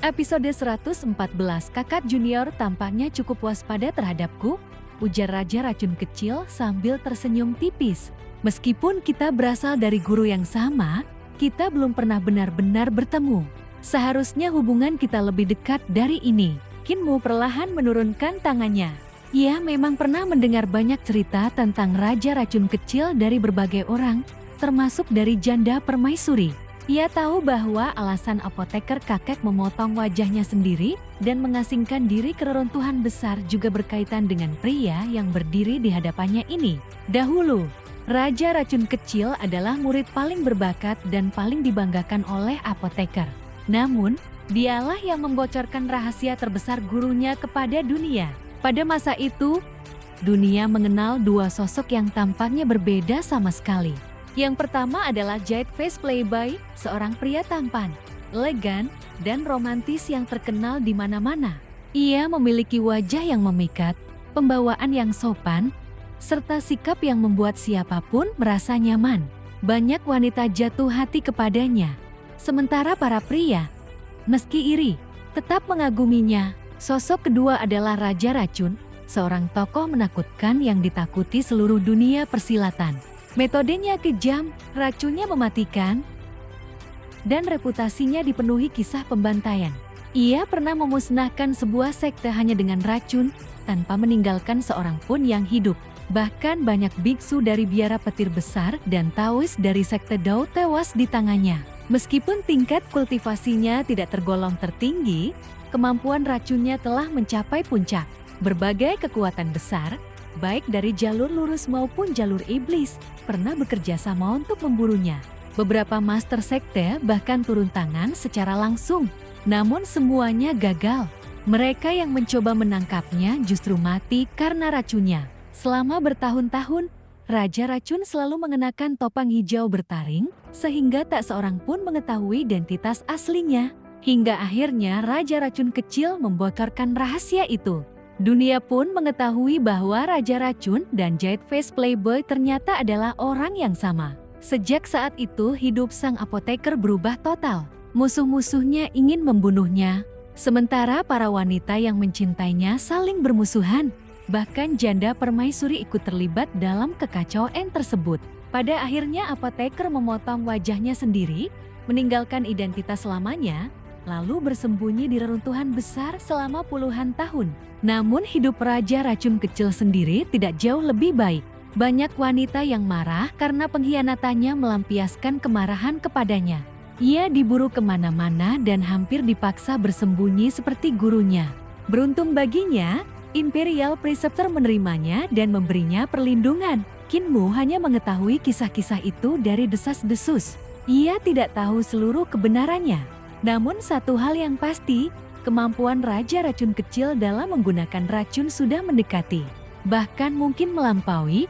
Episode 114, Kakak Junior tampaknya cukup waspada terhadapku, ujar Raja Racun Kecil sambil tersenyum tipis. Meskipun kita berasal dari guru yang sama, kita belum pernah benar-benar bertemu. Seharusnya hubungan kita lebih dekat dari ini. Kinmu perlahan menurunkan tangannya. Ia memang pernah mendengar banyak cerita tentang Raja Racun Kecil dari berbagai orang, termasuk dari janda permaisuri. Ia tahu bahwa alasan apoteker kakek memotong wajahnya sendiri dan mengasingkan diri ke reruntuhan besar juga berkaitan dengan pria yang berdiri di hadapannya ini. Dahulu, Raja Racun Kecil adalah murid paling berbakat dan paling dibanggakan oleh apoteker. Namun, dialah yang membocorkan rahasia terbesar gurunya kepada dunia. Pada masa itu, dunia mengenal dua sosok yang tampaknya berbeda sama sekali. Yang pertama adalah Jade Face Playboy, seorang pria tampan, elegan, dan romantis yang terkenal di mana-mana. Ia memiliki wajah yang memikat, pembawaan yang sopan, serta sikap yang membuat siapapun merasa nyaman. Banyak wanita jatuh hati kepadanya. Sementara para pria, meski iri, tetap mengaguminya. Sosok kedua adalah Raja Racun, seorang tokoh menakutkan yang ditakuti seluruh dunia persilatan. Metodenya kejam, racunnya mematikan, dan reputasinya dipenuhi kisah pembantaian. Ia pernah memusnahkan sebuah sekte hanya dengan racun, tanpa meninggalkan seorang pun yang hidup. Bahkan banyak biksu dari biara petir besar dan Taois dari sekte Dao tewas di tangannya. Meskipun tingkat kultivasinya tidak tergolong tertinggi, kemampuan racunnya telah mencapai puncak. Berbagai kekuatan besar, baik dari jalur lurus maupun jalur iblis, pernah bekerja sama untuk memburunya. Beberapa master sekte bahkan turun tangan secara langsung, namun semuanya gagal. Mereka yang mencoba menangkapnya justru mati karena racunnya. Selama bertahun-tahun, Raja Racun selalu mengenakan topeng hijau bertaring, sehingga tak seorang pun mengetahui identitas aslinya. Hingga akhirnya Raja Racun Kecil membocorkan rahasia itu. Dunia pun mengetahui bahwa Raja Racun dan Jade Face Playboy ternyata adalah orang yang sama. Sejak saat itu hidup sang apoteker berubah total. Musuh-musuhnya ingin membunuhnya, sementara para wanita yang mencintainya saling bermusuhan. Bahkan janda permaisuri ikut terlibat dalam kekacauan tersebut. Pada akhirnya apoteker memotong wajahnya sendiri, meninggalkan identitas lamanya, lalu bersembunyi di reruntuhan besar selama puluhan tahun. Namun hidup Raja Racun Kecil sendiri tidak jauh lebih baik. Banyak wanita yang marah karena pengkhianatannya melampiaskan kemarahan kepadanya. Ia diburu kemana-mana dan hampir dipaksa bersembunyi seperti gurunya. Beruntung baginya, Imperial Preceptor menerimanya dan memberinya perlindungan. Kinmu hanya mengetahui kisah-kisah itu dari desas-desus. Ia tidak tahu seluruh kebenarannya. Namun satu hal yang pasti, kemampuan Raja Racun Kecil dalam menggunakan racun sudah mendekati, bahkan mungkin melampaui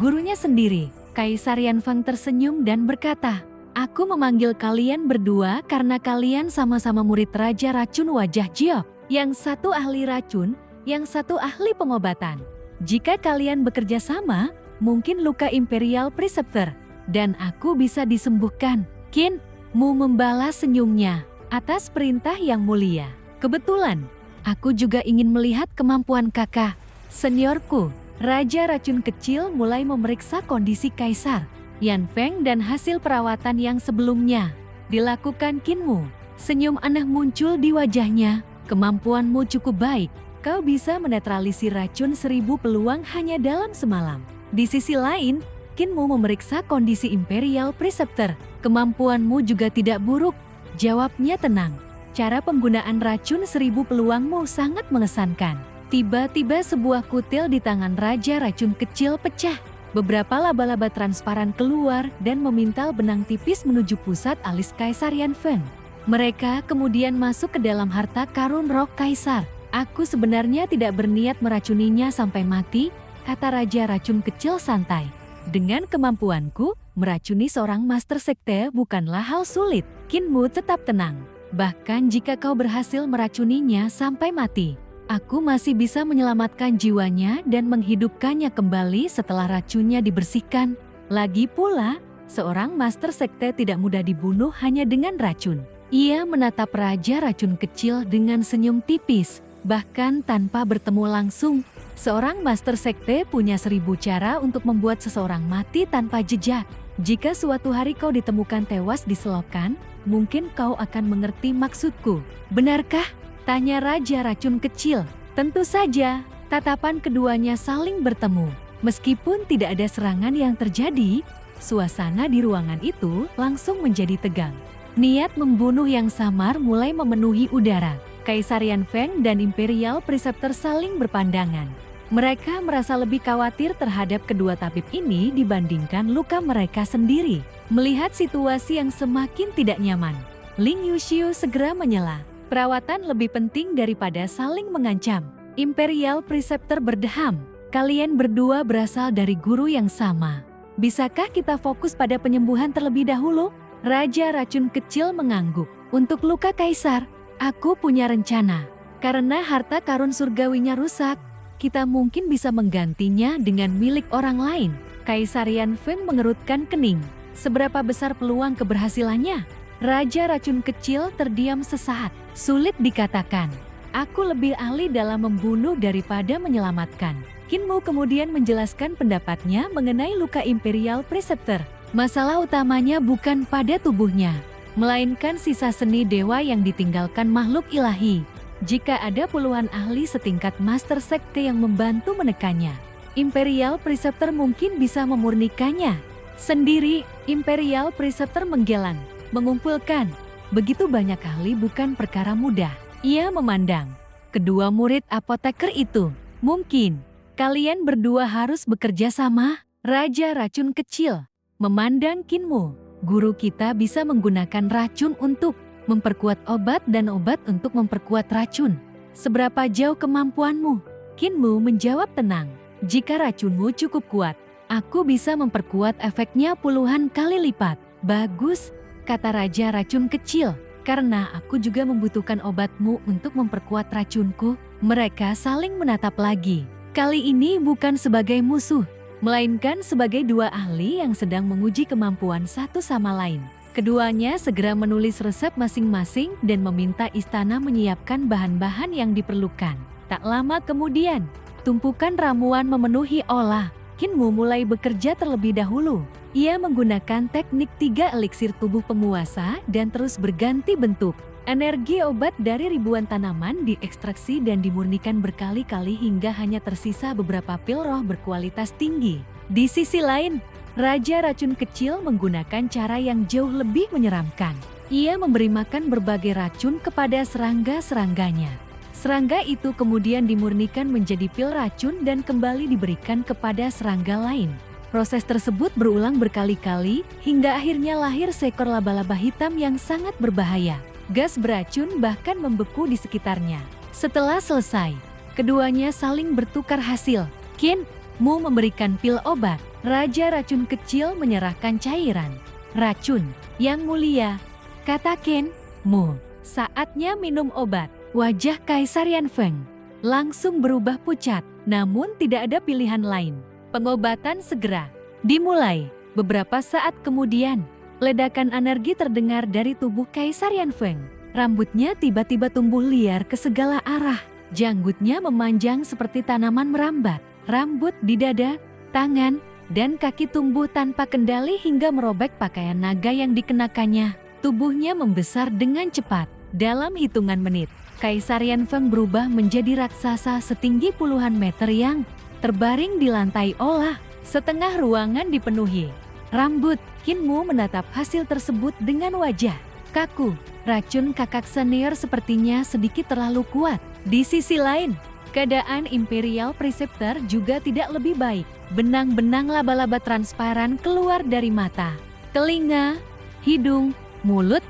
gurunya sendiri. Kaisar Yanfeng tersenyum dan berkata, "Aku memanggil kalian berdua karena kalian sama-sama murid Raja Racun Wajah Jiok. Yang satu ahli racun, yang satu ahli pengobatan. Jika kalian bekerja sama, mungkin luka Imperial Preceptor dan aku bisa disembuhkan." Kinmu membalas senyumnya. "Atas perintah yang mulia. Kebetulan, aku juga ingin melihat kemampuan kakak, seniorku." Raja Racun Kecil mulai memeriksa kondisi Kaisar Yanfeng dan hasil perawatan yang sebelumnya dilakukan Kinmu. Senyum aneh muncul di wajahnya. "Kemampuanmu cukup baik. Kau bisa menetralisir racun 1000 peluang hanya dalam semalam." Di sisi lain, Kinmu memeriksa kondisi Imperial Preceptor. "Kemampuanmu juga tidak buruk," jawabnya tenang. "Cara penggunaan racun 1000 peluangmu sangat mengesankan." Tiba-tiba sebuah kutil di tangan Raja Racun Kecil pecah. Beberapa laba-laba transparan keluar dan memintal benang tipis menuju pusat alis Kaisar Yanfeng. Mereka kemudian masuk ke dalam harta karun rok Kaisar. "Aku sebenarnya tidak berniat meracuninya sampai mati," kata Raja Racun Kecil santai. "Dengan kemampuanku, meracuni seorang master sekte bukanlah hal sulit." Kinmu tetap tenang. "Bahkan jika kau berhasil meracuninya sampai mati, aku masih bisa menyelamatkan jiwanya dan menghidupkannya kembali setelah racunnya dibersihkan. Lagi pula, seorang master sekte tidak mudah dibunuh hanya dengan racun." Ia menatap Raja Racun Kecil dengan senyum tipis, bahkan tanpa bertemu langsung. Seorang Master Sekte punya 1000 cara untuk membuat seseorang mati tanpa jejak. Jika suatu hari kau ditemukan tewas di selokan, mungkin kau akan mengerti maksudku. Benarkah? Tanya Raja Racun Kecil. Tentu saja, tatapan keduanya saling bertemu. Meskipun tidak ada serangan yang terjadi, suasana di ruangan itu langsung menjadi tegang. Niat membunuh yang samar mulai memenuhi udara. Kaisar Yan Feng dan Imperial Preceptor saling berpandangan. Mereka merasa lebih khawatir terhadap kedua tabib ini dibandingkan luka mereka sendiri. Melihat situasi yang semakin tidak nyaman, Ling Yuxiu segera menyela. Perawatan lebih penting daripada saling mengancam. Imperial Preceptor berdeham. Kalian berdua berasal dari guru yang sama. Bisakah kita fokus pada penyembuhan terlebih dahulu? Raja Racun Kecil mengangguk. Untuk luka Kaisar, aku punya rencana. Karena harta karun surgawinya rusak, kita mungkin bisa menggantinya dengan milik orang lain. Kaisar Yan Feng mengerutkan kening. Seberapa besar peluang keberhasilannya? Raja Racun Kecil terdiam sesaat. Sulit dikatakan. Aku lebih ahli dalam membunuh daripada menyelamatkan. Kinmu kemudian menjelaskan pendapatnya mengenai luka Imperial Preceptor. Masalah utamanya bukan pada tubuhnya, melainkan sisa seni dewa yang ditinggalkan makhluk ilahi. Jika ada puluhan ahli setingkat Master Sekte yang membantu menekannya, Imperial Preceptor mungkin bisa memurnikannya. Sendiri, Imperial Preceptor menggeleng, mengumpulkan. Begitu banyak ahli bukan perkara mudah. Ia memandang kedua murid apoteker itu. Mungkin kalian berdua harus bekerja sama. Raja Racun Kecil memandang Kinmu. Guru kita bisa menggunakan racun untuk memperkuat obat dan obat untuk memperkuat racun. Seberapa jauh kemampuanmu? Kinmu menjawab tenang. Jika racunmu cukup kuat, aku bisa memperkuat efeknya puluhan kali lipat. Bagus, kata Raja Racun Kecil. Karena aku juga membutuhkan obatmu untuk memperkuat racunku. Mereka saling menatap lagi. Kali ini bukan sebagai musuh, melainkan sebagai dua ahli yang sedang menguji kemampuan satu sama lain. Keduanya segera menulis resep masing-masing dan meminta istana menyiapkan bahan-bahan yang diperlukan. Tak lama kemudian, tumpukan ramuan memenuhi olah. Kinmu mulai bekerja terlebih dahulu. Ia menggunakan teknik 3 eliksir tubuh penguasa dan terus berganti bentuk. Energi obat dari ribuan tanaman diekstraksi dan dimurnikan berkali-kali hingga hanya tersisa beberapa pil roh berkualitas tinggi. Di sisi lain, Raja Racun Kecil menggunakan cara yang jauh lebih menyeramkan. Ia memberi makan berbagai racun kepada serangga-serangganya. Serangga itu kemudian dimurnikan menjadi pil racun dan kembali diberikan kepada serangga lain. Proses tersebut berulang berkali-kali hingga akhirnya lahir seekor laba-laba hitam yang sangat berbahaya. Gas beracun bahkan membeku di sekitarnya. Setelah selesai, keduanya saling bertukar hasil. Kinmu memberikan pil obat. Raja Racun Kecil menyerahkan cairan. Racun, yang mulia, kata Kinmu. Saatnya minum obat. Wajah Kaisar Yan Feng langsung berubah pucat, namun tidak ada pilihan lain. Pengobatan segera dimulai. Beberapa saat kemudian, ledakan energi terdengar dari tubuh Kaisar Yan Feng. Rambutnya tiba-tiba tumbuh liar ke segala arah. Janggutnya memanjang seperti tanaman merambat. Rambut di dada, tangan, dan kaki tumbuh tanpa kendali hingga merobek pakaian naga yang dikenakannya. Tubuhnya membesar dengan cepat. Dalam hitungan menit, Kaisar Yan Feng berubah menjadi raksasa setinggi puluhan meter yang terbaring di lantai olah. Setengah ruangan dipenuhi rambut. Kinmu menatap hasil tersebut dengan wajah kaku. Racun kakak senior sepertinya sedikit terlalu kuat. Di sisi lain, keadaan Imperial Preceptor juga tidak lebih baik. Benang-benang laba-laba transparan keluar dari mata, telinga, hidung, mulut,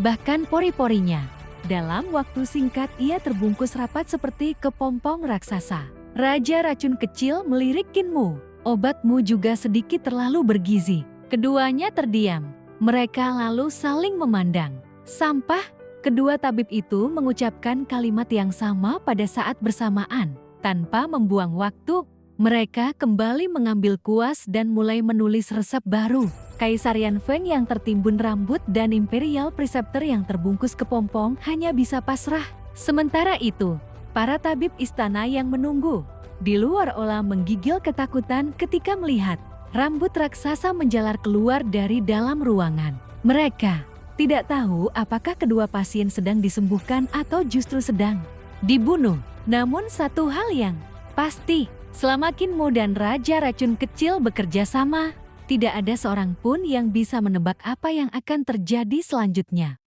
bahkan pori-porinya. Dalam waktu singkat ia terbungkus rapat seperti kepompong raksasa. Raja Racun Kecil melirik Kinmu. Obatmu juga sedikit terlalu bergizi. Keduanya terdiam. Mereka lalu saling memandang. Sampah, kedua tabib itu mengucapkan kalimat yang sama pada saat bersamaan. Tanpa membuang waktu, Mereka kembali mengambil kuas dan mulai menulis resep baru. Kaisar Yanfeng yang tertimbun rambut dan Imperial Preceptor yang terbungkus kepompong hanya bisa pasrah. Sementara itu, para tabib istana yang menunggu di luar olah menggigil ketakutan ketika melihat rambut raksasa menjalar keluar dari dalam ruangan. Mereka tidak tahu apakah kedua pasien sedang disembuhkan atau justru sedang dibunuh. Namun satu hal yang pasti, selama Qin Mo dan Raja Racun Kecil bekerja sama, tidak ada seorang pun yang bisa menebak apa yang akan terjadi selanjutnya.